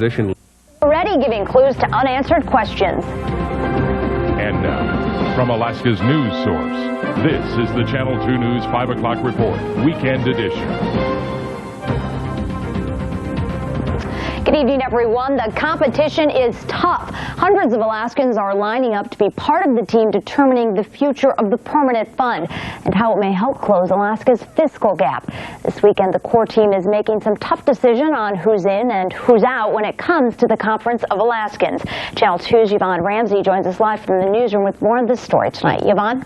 Already giving clues to unanswered questions. And now, from Alaska's news source, this is the Channel 2 News 5 o'clock report, weekend edition. Good evening, everyone. The competition is tough. Hundreds of Alaskans are lining up to be part of the team determining the future of the permanent fund and how it may help close Alaska's fiscal gap. This weekend, the core team is making some tough decisions on who's in and who's out when it comes to the Conference of Alaskans. Channel 2's Yvonne Ramsey joins us live from the newsroom with more on this story tonight. Yvonne?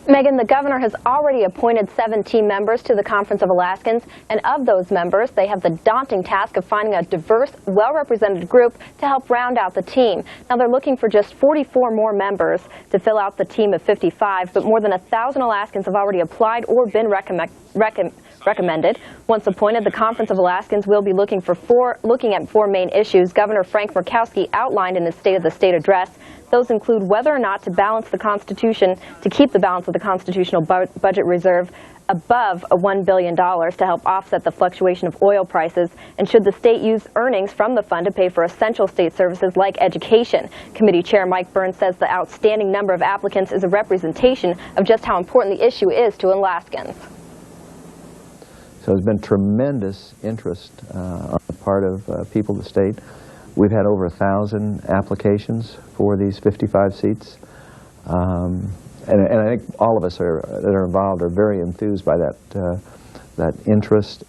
Megan, the governor has already appointed 7 team members to the Conference of Alaskans, and of those members, they have the daunting task of finding a diverse, well-represented group to help round out the team. Now, they're looking for just 44 more members to fill out the team of 55, but more than 1,000 Alaskans have already applied or been recommended. Once appointed, the Conference of Alaskans will be looking at 4 main issues Governor Frank Murkowski outlined in his State of the State address. Those include whether or not to balance the Constitution, to keep the balance of the constitutional budget reserve above $1 billion to help offset the fluctuation of oil prices, and should the state use earnings from the fund to pay for essential state services like education. Committee Chair Mike Burns says the outstanding number of applicants is a representation of just how important the issue is to Alaskans. So there's been tremendous interest on the part of people of the state. We've had over 1,000 applications for these 55 seats. And I think all of us that are involved are very enthused by that interest.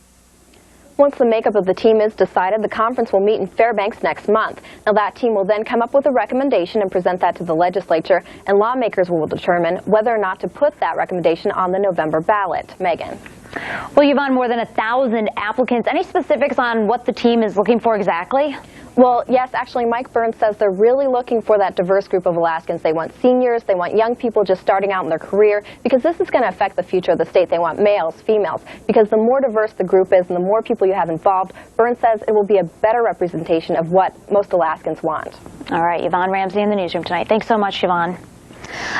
Once the makeup of the team is decided, the conference will meet in Fairbanks next month. Now, that team will then come up with a recommendation and present that to the legislature, and lawmakers will determine whether or not to put that recommendation on the November ballot. Megan. Well, Yvonne, more than 1,000 applicants. Any specifics on what the team is looking for exactly? Well, yes, actually, Mike Burns says they're really looking for that diverse group of Alaskans. They want seniors, they want young people just starting out in their career, because this is going to affect the future of the state. They want males, females, because the more diverse the group is and the more people you have involved, Burns says it will be a better representation of what most Alaskans want. All right, Yvonne Ramsey in the newsroom tonight. Thanks so much, Yvonne.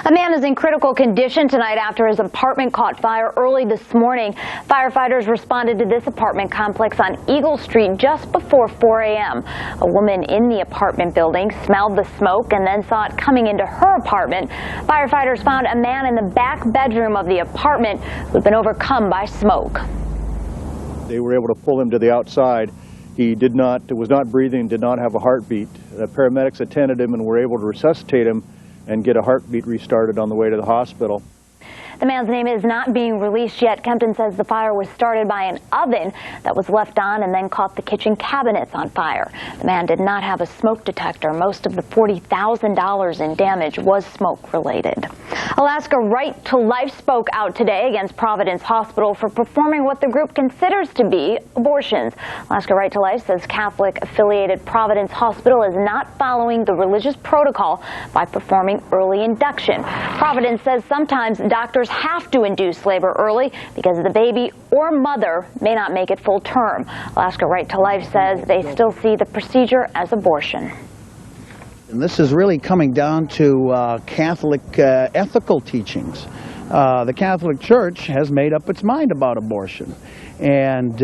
A man is in critical condition tonight after his apartment caught fire early this morning. Firefighters responded to this apartment complex on Eagle Street just before 4 a.m. A woman in the apartment building smelled the smoke and then saw it coming into her apartment. Firefighters found a man in the back bedroom of the apartment who'd been overcome by smoke. They were able to pull him to the outside. He was not breathing, did not have a heartbeat. The paramedics attended him and were able to resuscitate him and get a heartbeat restarted on the way to the hospital. The man's name is not being released yet. Kempton says the fire was started by an oven that was left on and then caught the kitchen cabinets on fire. The man did not have a smoke detector. Most of the $40,000 in damage was smoke-related. Alaska Right to Life spoke out today against Providence Hospital for performing what the group considers to be abortions. Alaska Right to Life says Catholic-affiliated Providence Hospital is not following the religious protocol by performing early induction. Providence says sometimes doctors have to induce labor early because the baby or mother may not make it full term. Alaska Right to Life says they still see the procedure as abortion. And this is really coming down to Catholic ethical teachings. The Catholic Church has made up its mind about abortion. And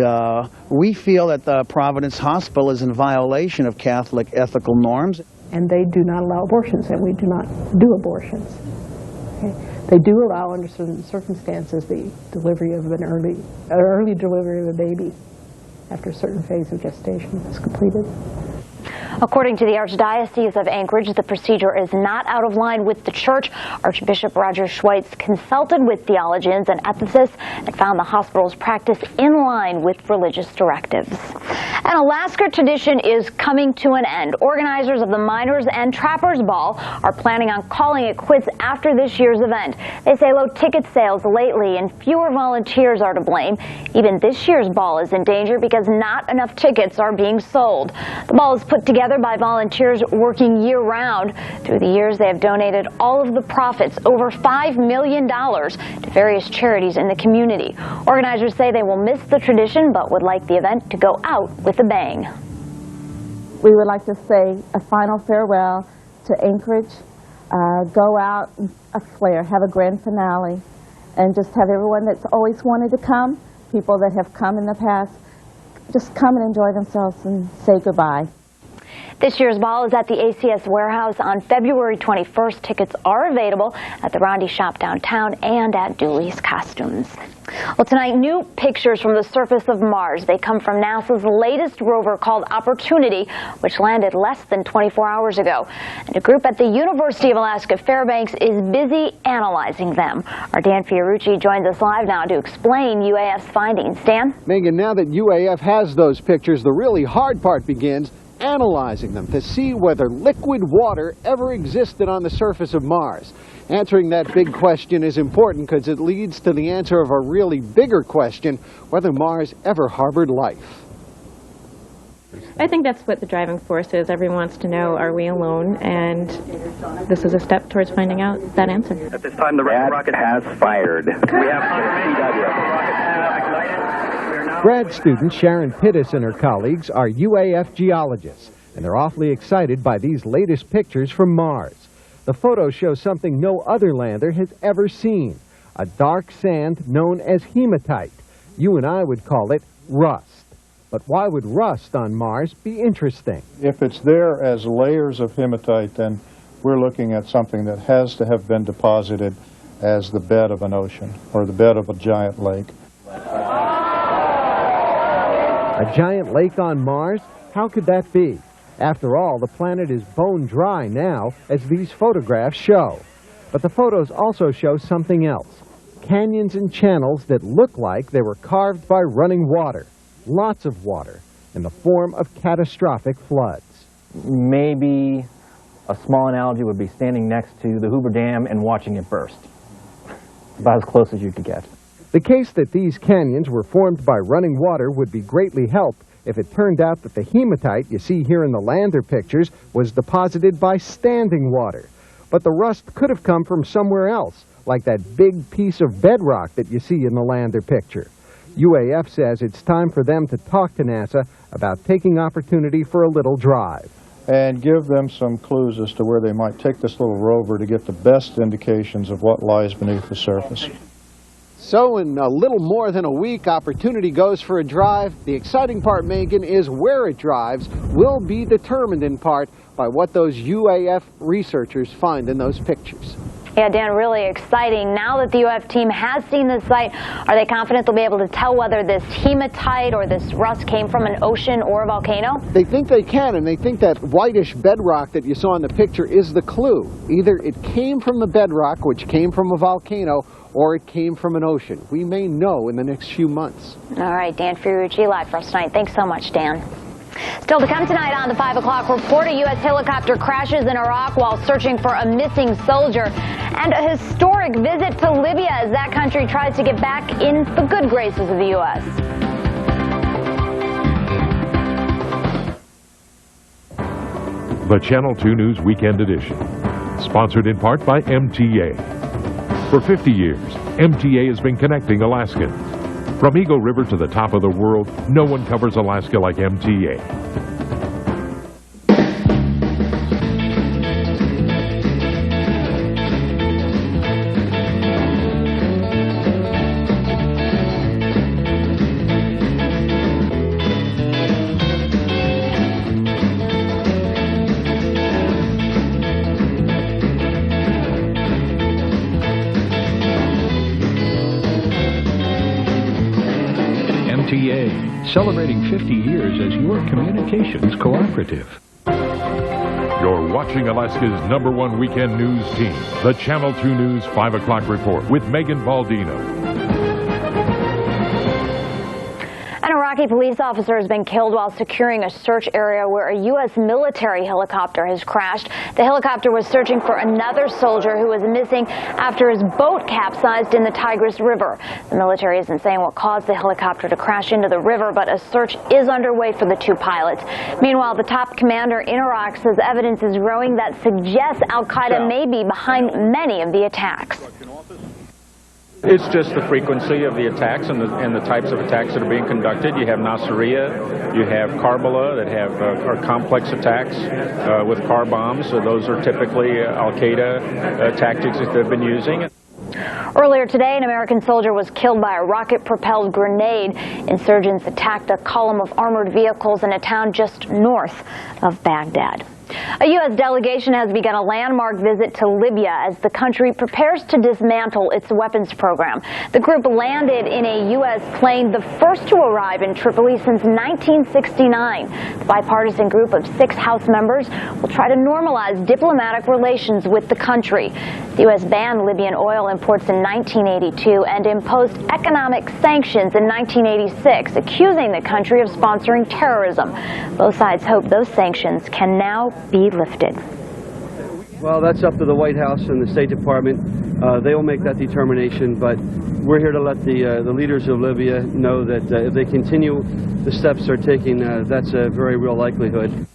we feel that the Providence Hospital is in violation of Catholic ethical norms. And they do not allow abortions, and we do not do abortions. Okay? They do allow, under certain circumstances, the delivery of an early delivery of a baby after a certain phase of gestation is completed. According to the Archdiocese of Anchorage, the procedure is not out of line with the church. Archbishop Roger Schweitz consulted with theologians and ethicists and found the hospital's practice in line with religious directives. An Alaska tradition is coming to an end. Organizers of the Miners and Trappers Ball are planning on calling it quits after this year's event. They say low ticket sales lately and fewer volunteers are to blame. Even this year's ball is in danger because not enough tickets are being sold. The ball is put together by volunteers working year-round. Through the years, they have donated all of the profits, over $5 million, to various charities in the community. Organizers say they will miss the tradition, but would like the event to go out with a bang. We would like to say a final farewell to Anchorage, go out and a flare, have a grand finale, and just have everyone that's always wanted to come, people that have come in the past, just come and enjoy themselves and say goodbye. This year's ball is at the ACS warehouse on February 21st. Tickets are available at the Rondi Shop downtown and at Dooley's Costumes. Well, tonight, new pictures from the surface of Mars. They come from NASA's latest rover called Opportunity, which landed less than 24 hours ago. And a group at the University of Alaska Fairbanks is busy analyzing them. Our Dan Fiorucci joins us live now to explain UAF's findings. Dan? Megan, now that UAF has those pictures, the really hard part begins, analyzing them to see whether liquid water ever existed on the surface of Mars. Answering that big question is important because it leads to the answer of a really bigger question, whether Mars ever harbored life. I think that's what the driving force is. Everyone wants to know, are we alone? And this is a step towards finding out that answer. At this time, the rocket has fired. We have KTUU. Grad student Sharon Pittis and her colleagues are UAF geologists, and they're awfully excited by these latest pictures from Mars. The photos show something no other lander has ever seen, a dark sand known as hematite. You and I would call it rust. But why would rust on Mars be interesting? If it's there as layers of hematite, then we're looking at something that has to have been deposited as the bed of an ocean or the bed of a giant lake. A giant lake on Mars? How could that be? After all, the planet is bone dry now, as these photographs show. But the photos also show something else. Canyons and channels that look like they were carved by running water. Lots of water, in the form of catastrophic floods. Maybe a small analogy would be standing next to the Hoover Dam and watching it burst. About as close as you could get. The case that these canyons were formed by running water would be greatly helped if it turned out that the hematite you see here in the lander pictures was deposited by standing water. But the rust could have come from somewhere else, like that big piece of bedrock that you see in the lander picture. UAF says it's time for them to talk to NASA about taking Opportunity for a little drive. And give them some clues as to where they might take this little rover to get the best indications of what lies beneath the surface. So in a little more than a week, Opportunity goes for a drive. The exciting part, Megan, is where it drives will be determined in part by what those UAF researchers find in those pictures. Yeah, Dan, really exciting. Now that the UAF team has seen the site, are they confident they'll be able to tell whether this hematite or this rust came from an ocean or a volcano? They think they can, and they think that whitish bedrock that you saw in the picture is the clue. Either it came from the bedrock, which came from a volcano, or it came from an ocean. We may know in the next few months. All right, Dan Fiorucci live for us tonight. Thanks so much, Dan. Still to come tonight on the 5 o'clock report, a U.S. helicopter crashes in Iraq while searching for a missing soldier, and a historic visit to Libya as that country tries to get back in the good graces of the U.S. The Channel 2 News Weekend Edition, sponsored in part by MTA. For 50 years, MTA has been connecting Alaskans. From Eagle River to the top of the world, no one covers Alaska like MTA. Celebrating 50 years as your communications cooperative. You're watching Alaska's #1 weekend news team, the Channel 2 News 5 o'clock report with Megan Baldino. An Iraqi police officer has been killed while securing a search area where a U.S. military helicopter has crashed. The helicopter was searching for another soldier who was missing after his boat capsized in the Tigris River. The military isn't saying what caused the helicopter to crash into the river, but a search is underway for the two pilots. Meanwhile, the top commander in Iraq says evidence is growing that suggests al-Qaeda may be behind many of the attacks. It's just the frequency of the attacks and the types of attacks that are being conducted. You have Nasiriyah, you have Karbala that are complex attacks with car bombs. So those are typically al-Qaeda tactics that they've been using. Earlier today, an American soldier was killed by a rocket-propelled grenade. Insurgents attacked a column of armored vehicles in a town just north of Baghdad. A U.S. delegation has begun a landmark visit to Libya as the country prepares to dismantle its weapons program. The group landed in a U.S. plane, the first to arrive in Tripoli since 1969. The bipartisan group of 6 House members will try to normalize diplomatic relations with the country. The U.S. banned Libyan oil imports in 1982 and imposed economic sanctions in 1986, accusing the country of sponsoring terrorism. Both sides hope those sanctions can now be lifted. Well, that's up to the White House and the State Department. They will make that determination, but we're here to let the leaders of Libya know that if they continue the steps they're taking, that's a very real likelihood.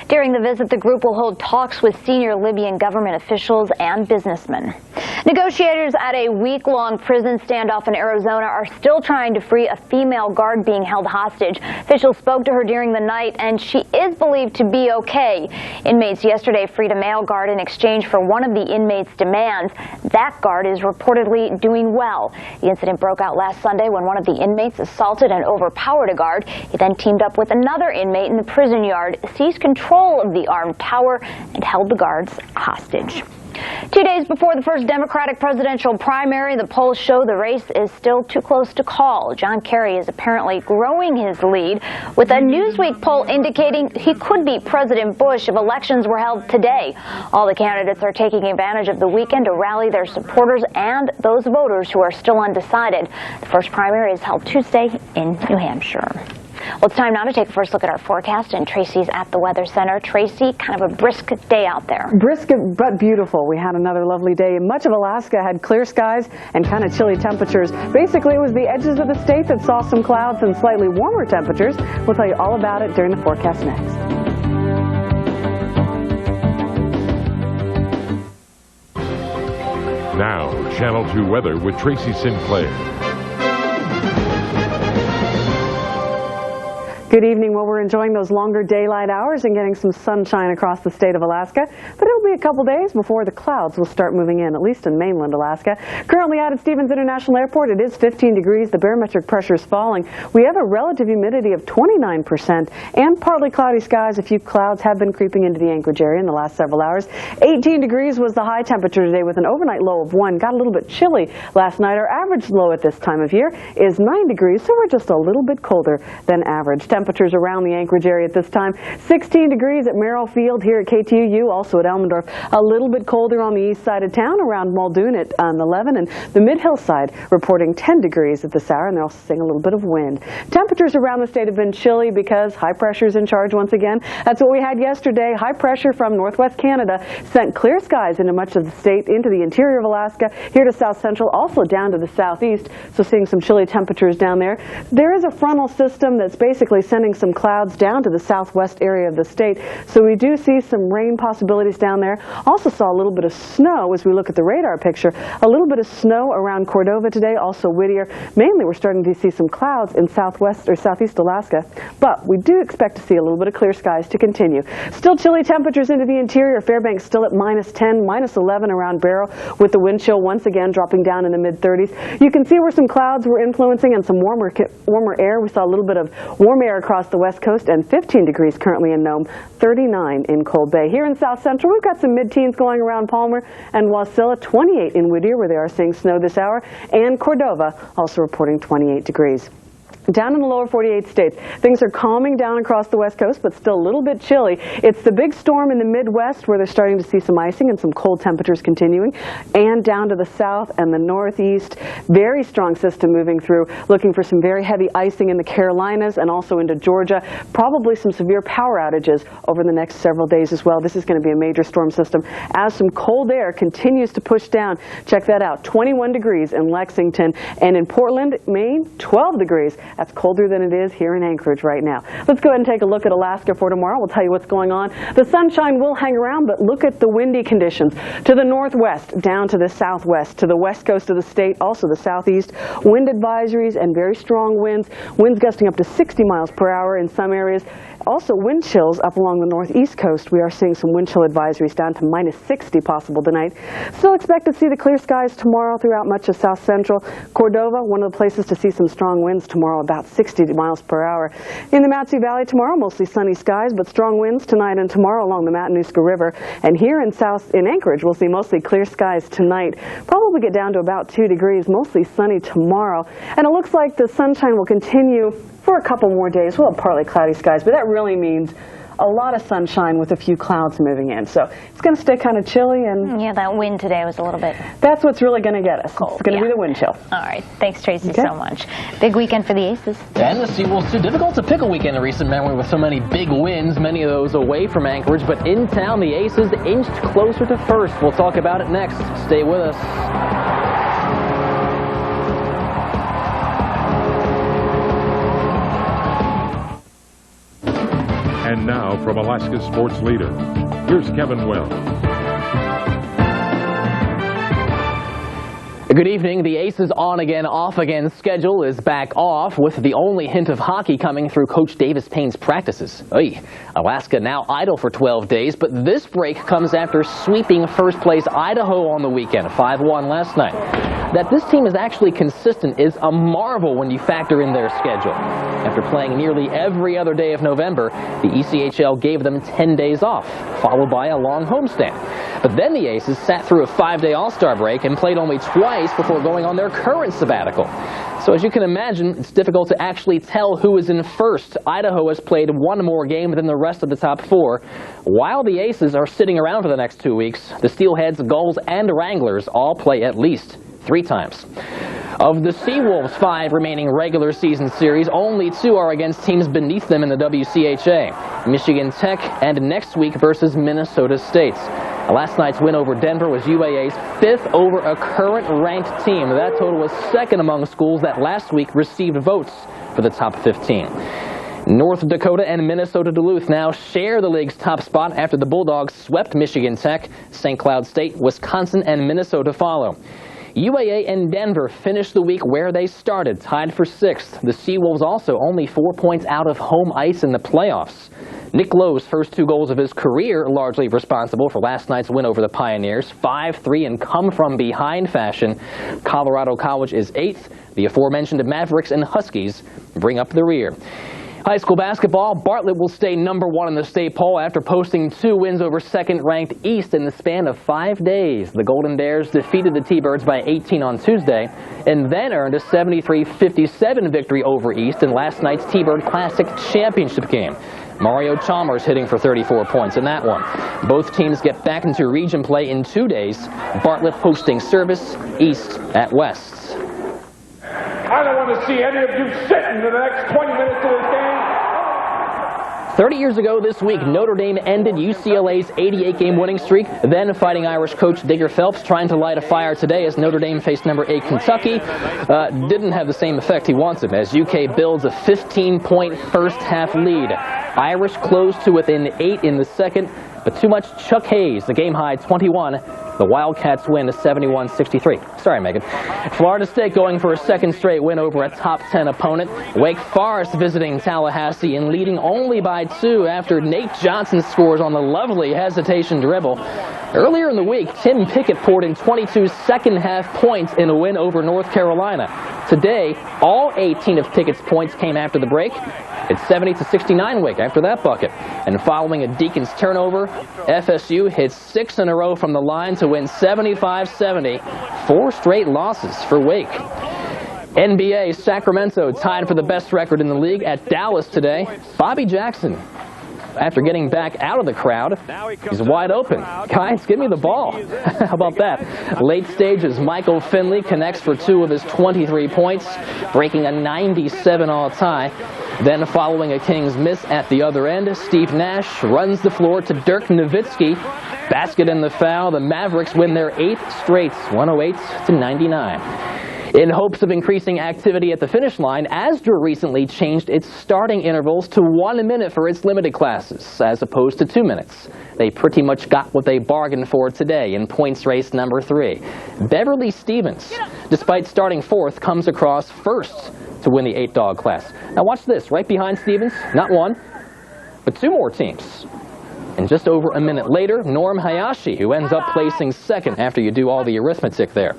During the visit, the group will hold talks with senior Libyan government officials and businessmen. Negotiators at a week-long prison standoff in Arizona are still trying to free a female guard being held hostage. Officials spoke to her during the night, and she is believed to be okay. Inmates yesterday freed a male guard in exchange for one of the inmates' demands. That guard is reportedly doing well. The incident broke out last Sunday when one of the inmates assaulted and overpowered a guard. He then teamed up with another inmate in the prison yard, seized control of the armed tower, and held the guards hostage. 2 days before the first Democratic presidential primary, the polls show the race is still too close to call. John Kerry is apparently growing his lead, with a Newsweek poll indicating he could beat President Bush if elections were held today. All the candidates are taking advantage of the weekend to rally their supporters and those voters who are still undecided. The first primary is held Tuesday in New Hampshire. Well, it's time now to take a first look at our forecast, and Tracy's at the Weather Center. Tracy, kind of a brisk day out there. Brisk but beautiful. We had another lovely day. Much of Alaska had clear skies and kind of chilly temperatures. Basically, it was the edges of the state that saw some clouds and slightly warmer temperatures. We'll tell you all about it during the forecast next. Now, Channel 2 weather with Tracy Sinclair. Good evening. Well, we're enjoying those longer daylight hours and getting some sunshine across the state of Alaska, but it'll be a couple days before the clouds will start moving in, at least in mainland Alaska. Currently out at Stevens International Airport, it is 15 degrees. The barometric pressure is falling. We have a relative humidity of 29% and partly cloudy skies. A few clouds have been creeping into the Anchorage area in the last several hours. 18 degrees was the high temperature today with an overnight low of 1. Got a little bit chilly last night. Our average low at this time of year is 9 degrees, so we're just a little bit colder than average. Temperatures around the Anchorage area at this time. 16 degrees at Merrill Field here at KTUU, also at Elmendorf. A little bit colder on the east side of town around Muldoon at 11, and the mid-hillside reporting 10 degrees at this hour, and they're also seeing a little bit of wind. Temperatures around the state have been chilly because high pressure is in charge once again. That's what we had yesterday. High pressure from northwest Canada sent clear skies into much of the state, into the interior of Alaska, here to south central, also down to the southeast, so seeing some chilly temperatures down there. There is a frontal system that's basically sending some clouds down to the southwest area of the state, so we do see some rain possibilities down there. Also saw a little bit of snow as we look at the radar picture. A little bit of snow around Cordova today, also Whittier. Mainly we're starting to see some clouds in southwest or southeast Alaska, but we do expect to see a little bit of clear skies to continue. Still chilly temperatures into the interior. Fairbanks still at -10, -11 around Barrow, with the wind chill once again dropping down in the mid-30s. You can see where some clouds were influencing and some warmer air. We saw a little bit of warm air across the west coast, and 15 degrees currently in Nome, 39 in Cold Bay. Here in south central, we've got some mid-teens going around Palmer and Wasilla, 28 in Whittier, where they are seeing snow this hour, and Cordova also reporting 28 degrees. Down in the lower 48 states, things are calming down across the west coast, but still a little bit chilly. It's the big storm in the Midwest where they're starting to see some icing and some cold temperatures continuing, and down to the south and the northeast. Very strong system moving through, looking for some very heavy icing in the Carolinas and also into Georgia. Probably some severe power outages over the next several days as well. This is going to be a major storm system as some cold air continues to push down. Check that out. 21 degrees in Lexington, and in Portland, Maine, 12 degrees. That's colder than it is here in Anchorage right now. Let's go ahead and take a look at Alaska for tomorrow. We'll tell you what's going on. The sunshine will hang around, but look at the windy conditions. To the northwest, down to the southwest, to the west coast of the state, also the southeast. Wind advisories and very strong winds. Winds gusting up to 60 miles per hour in some areas. Also, wind chills up along the northeast coast. We are seeing some wind chill advisories down to -60 possible tonight. Still expect to see the clear skies tomorrow throughout much of south central. Cordova, one of the places to see some strong winds tomorrow, about 60 miles per hour. In the Mat-Su Valley tomorrow, mostly sunny skies, but strong winds tonight and tomorrow along the Matanuska River. And here in Anchorage, we'll see mostly clear skies tonight. Probably get down to about 2 degrees, mostly sunny tomorrow. And it looks like the sunshine will continue for a couple more days. We'll have partly cloudy skies, but that really means a lot of sunshine with a few clouds moving in. So it's going to stay kind of chilly. And yeah, that wind today was a little bit... That's what's really going to get us. Cold, it's going to be the wind chill. All right. Thanks, Tracy, so much. Big weekend for the Aces. And the Seawolves, too. Difficult to pick a weekend in recent memory with so many big wins, many of those away from Anchorage. But in town, the Aces inched closer to first. We'll talk about it next. Stay with us. And now, from Alaska's sports leader, here's Kevin Wells. Good evening. The Aces on again, off again schedule is back off, with the only hint of hockey coming through Coach Davis Payne's practices. Oy. Alaska now idle for 12 days, but this break comes after sweeping first place Idaho on the weekend, 5-1 last night. That this team is actually consistent is a marvel when you factor in their schedule. After playing nearly every other day of November, the ECHL gave them 10 days off, followed by a long homestand. But then the Aces sat through a 5-day All-Star break and played only twice before going on their current sabbatical. So as you can imagine, it's difficult to actually tell who is in first. Idaho has played one more game than the rest of the top four. While the Aces are sitting around for the next 2 weeks, the Steelheads, Gulls, and Wranglers all play at least 3 times. Of the Seawolves' 5 remaining regular season series, only 2 are against teams beneath them in the WCHA. Michigan Tech and next week versus Minnesota State. Last night's win over Denver was UAA's 5th over a current ranked team. That total was 2nd among schools that last week received votes for the top 15. North Dakota and Minnesota Duluth now share the league's top spot after the Bulldogs swept Michigan Tech. St. Cloud State, Wisconsin, and Minnesota follow. UAA and Denver finished the week where they started, tied for 6th. The Seawolves also only 4 points out of home ice in the playoffs. Nick Lowe's first 2 goals of his career largely responsible for last night's win over the Pioneers, 5-3 in come-from-behind fashion. Colorado College is 8th. The aforementioned Mavericks and Huskies bring up the rear. High school basketball, Bartlett will stay #1 in the state poll after posting 2 wins over second-ranked East in the span of 5 days. The Golden Bears defeated the T-Birds by 18 on Tuesday and then earned a 73-57 victory over East in last night's T-Bird Classic Championship game. Mario Chalmers hitting for 34 points in that one. Both teams get back into region play in 2 days. Bartlett hosting Service, East at West. I don't want to see any of you sitting for the next 20 minutes of this game. 30 years ago this week, Notre Dame ended UCLA's 88-game winning streak. Then Fighting Irish coach Digger Phelps trying to light a fire today as Notre Dame faced #8 Kentucky. Didn't have the same effect he wanted as UK builds a 15-point first-half lead. Irish closed to within 8 in the second, but too much Chuck Hayes, the game-high 21. The Wildcats win 71-63. Sorry, Megan. Florida State going for a second straight win over a top 10 opponent. Wake Forest visiting Tallahassee and leading only by 2 after Nate Johnson scores on the lovely hesitation dribble. Earlier in the week, Tim Pickett poured in 22 second-half points in a win over North Carolina. Today, all 18 of Pickett's points came after the break. It's 70-69 Wake after that bucket. And following a Deacon's turnover, FSU hits 6 in a row from the line to win 75-70. 4 straight losses for Wake. NBA, Sacramento tied for the best record in the league at Dallas today. Bobby Jackson, after getting back out of the crowd, he's wide open. Guys, give me the ball. How about that? Late stages, Michael Finley connects for 2 of his 23 points, breaking a 97-all tie. Then following a Kings miss at the other end, Steve Nash runs the floor to Dirk Nowitzki. Basket and the foul. The Mavericks win their 8th straight, 108-99. In hopes of increasing activity at the finish line, ASDRA recently changed its starting intervals to 1 minute for its limited classes, as opposed to 2 minutes. They pretty much got what they bargained for today in points race #3. Beverly Stevens, despite starting 4th, comes across first to win the 8-dog class. Now watch this, right behind Stevens, not 1, but 2 more teams. And just over a minute later, Norm Hayashi, who ends up placing second after you do all the arithmetic there.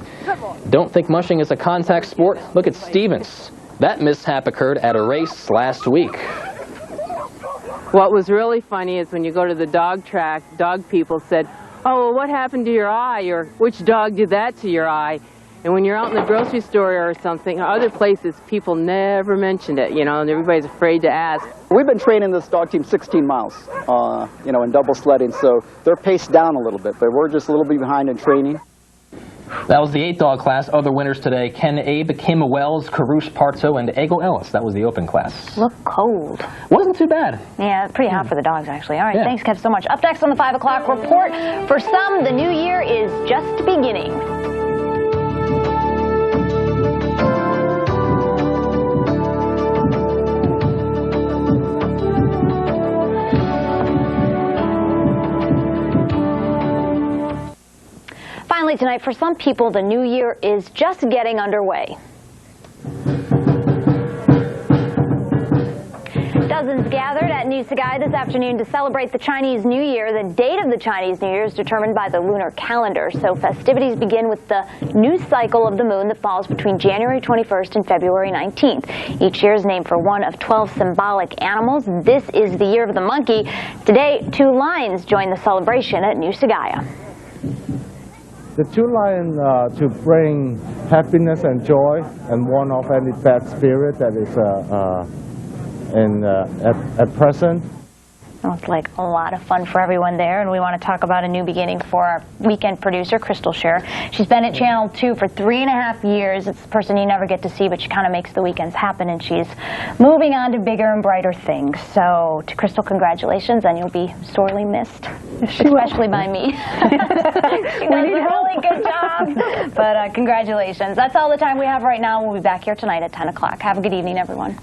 Don't think mushing is a contact sport? Look at Stevens. That mishap occurred at a race last week. What was really funny is when you go to the dog track, dog people said, "Oh, well, what happened to your eye?" or "Which dog did that to your eye?" And when you're out in the grocery store or something, or other places, people never mentioned it, you know, and everybody's afraid to ask. We've been training this dog team 16 miles, you know, in double sledding, so they're paced down a little bit, but we're just a little bit behind in training. That was the 8-dog class. Other winners today, Ken Abe, Kim Wells, Karush Parto, and Ego Ellis. That was the open class. Look cold. Wasn't too bad. Yeah, pretty hot for the dogs, actually. All right, Yeah. Thanks, Kev, so much. Up next on the 5 o'clock report, for some, the new year is just beginning. Finally tonight, for some people, the new year is just getting underway. Dozens gathered at New Sagai this afternoon to celebrate the Chinese New Year. The date of the Chinese New Year is determined by the lunar calendar, so festivities begin with the new cycle of the moon that falls between January 21st and February 19th. Each year is named for one of 12 symbolic animals. This is the year of the monkey. Today, 2 lions join the celebration at New Sagai. The 2 lions to bring happiness and joy and warn off any bad spirit that is at present. Well, it's like a lot of fun for everyone there, and we want to talk about a new beginning for our weekend producer, Crystal Scher. She's been at Channel 2 for 3.5 years. It's a person you never get to see, but she kind of makes the weekends happen, and she's moving on to bigger and brighter things. So, to Crystal, congratulations, and you'll be sorely missed, especially by me. She does a really good job, but congratulations. That's all the time we have right now. We'll be back here tonight at 10 o'clock. Have a good evening, everyone.